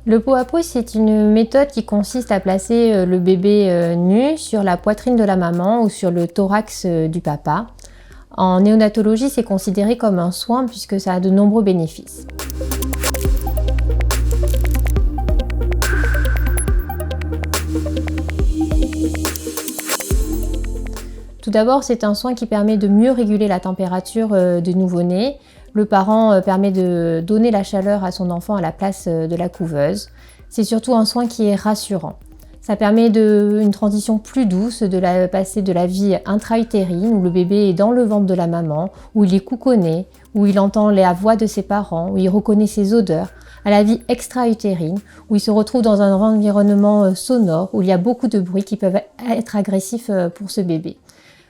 Le pot à pot, c'est une méthode qui consiste à placer le bébé nu sur la poitrine de la maman ou sur le thorax du papa. En néonatologie, c'est considéré comme un soin puisque ça a de nombreux bénéfices. Tout d'abord, c'est un soin qui permet de mieux réguler la température du nouveau-né. Le parent permet de donner la chaleur à son enfant à la place de la couveuse. C'est surtout un soin qui est rassurant. Ça permet une transition plus douce passer de la vie intra-utérine, où le bébé est dans le ventre de la maman, où il est couconné, où il entend la voix de ses parents, où il reconnaît ses odeurs, à la vie extra-utérine, où il se retrouve dans un environnement sonore, où il y a beaucoup de bruits qui peuvent être agressifs pour ce bébé.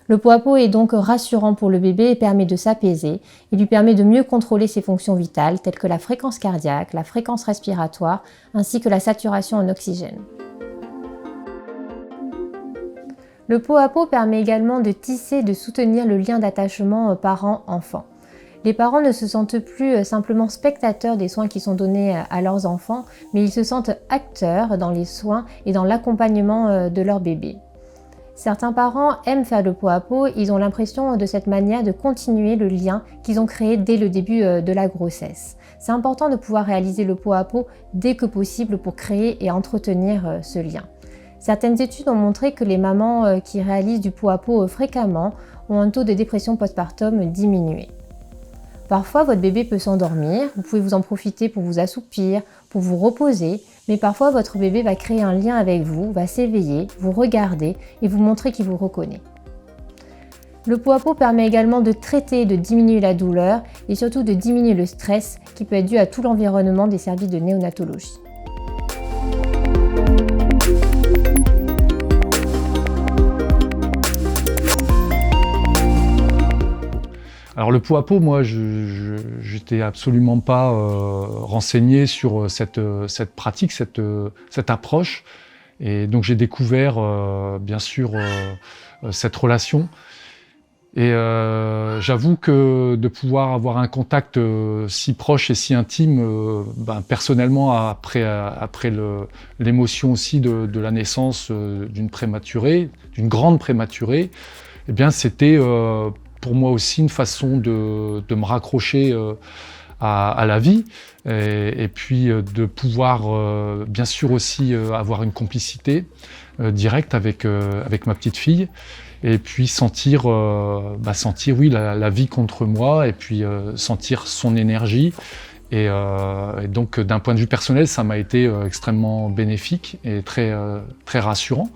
Le pot à pot est donc rassurant pour le bébé et permet de s'apaiser. Il lui permet de mieux contrôler ses fonctions vitales telles que la fréquence cardiaque, la fréquence respiratoire ainsi que la saturation en oxygène. Le pot à pot permet également de tisser et de soutenir le lien d'attachement parent-enfant. Les parents ne se sentent plus simplement spectateurs des soins qui sont donnés à leurs enfants, mais ils se sentent acteurs dans les soins et dans l'accompagnement de leur bébé. Certains parents aiment faire le pot à pot, ils ont l'impression de cette manière de continuer le lien qu'ils ont créé dès le début de la grossesse. C'est important de pouvoir réaliser le pot à pot dès que possible pour créer et entretenir ce lien. Certaines études ont montré que les mamans qui réalisent du pot à pot fréquemment ont un taux de dépression postpartum diminué. Parfois, votre bébé peut s'endormir, vous pouvez vous en profiter pour vous assoupir, pour vous reposer, mais parfois votre bébé va créer un lien avec vous, va s'éveiller, vous regarder et vous montrer qu'il vous reconnaît. Le pot à pot permet également de traiter et de diminuer la douleur et surtout de diminuer le stress qui peut être dû à tout l'environnement des services de néonatologie. Alors le pot à pot, moi, j'étais absolument pas renseigné sur cette pratique, cette approche. Et donc j'ai découvert, bien sûr, cette relation. Et j'avoue que de pouvoir avoir un contact si proche et si intime, personnellement, après l'émotion aussi de la naissance d'une prématurée, d'une grande prématurée, eh bien c'était pour moi aussi une façon de me raccrocher à la vie et puis de pouvoir bien sûr aussi avoir une complicité directe avec ma petite fille et puis sentir oui, la vie contre moi et puis sentir son énergie. Et donc d'un point de vue personnel, ça m'a été extrêmement bénéfique et très rassurant.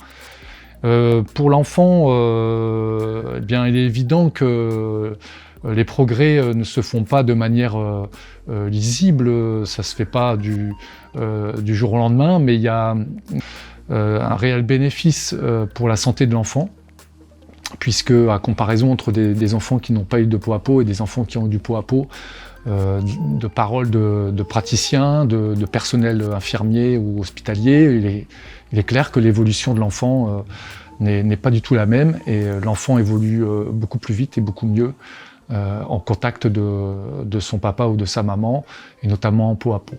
Pour l'enfant, eh bien, il est évident que les progrès ne se font pas de manière lisible, ça se fait pas du jour au lendemain, mais il y a un réel bénéfice pour la santé de l'enfant, puisque à comparaison entre des enfants qui n'ont pas eu de pot à pot et des enfants qui ont eu du pot à pot, de paroles de praticiens, de personnel infirmier ou hospitalier, il est clair que l'évolution de l'enfant n'est pas du tout la même et l'enfant évolue beaucoup plus vite et beaucoup mieux en contact de son papa ou de sa maman, et notamment en pot à pot.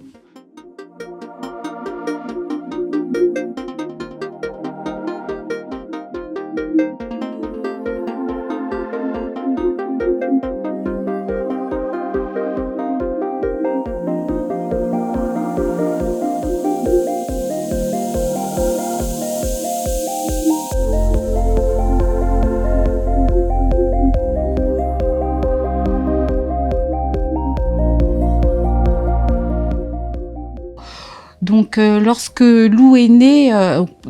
Donc lorsque Lou est né,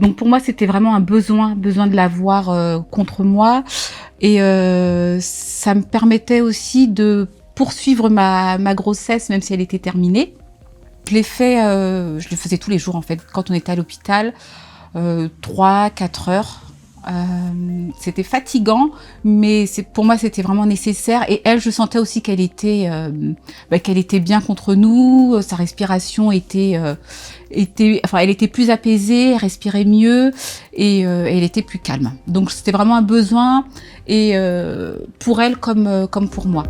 donc pour moi c'était vraiment un besoin de l'avoir contre moi, et ça me permettait aussi de poursuivre ma grossesse même si elle était terminée. Je le faisais tous les jours en fait quand on était à l'hôpital, 3-4 heures C'était fatigant, mais pour moi c'était vraiment nécessaire. Et elle, je sentais aussi qu'elle était bien contre nous. Sa respiration elle était plus apaisée, elle respirait mieux et elle était plus calme. Donc c'était vraiment un besoin, et pour elle comme pour moi.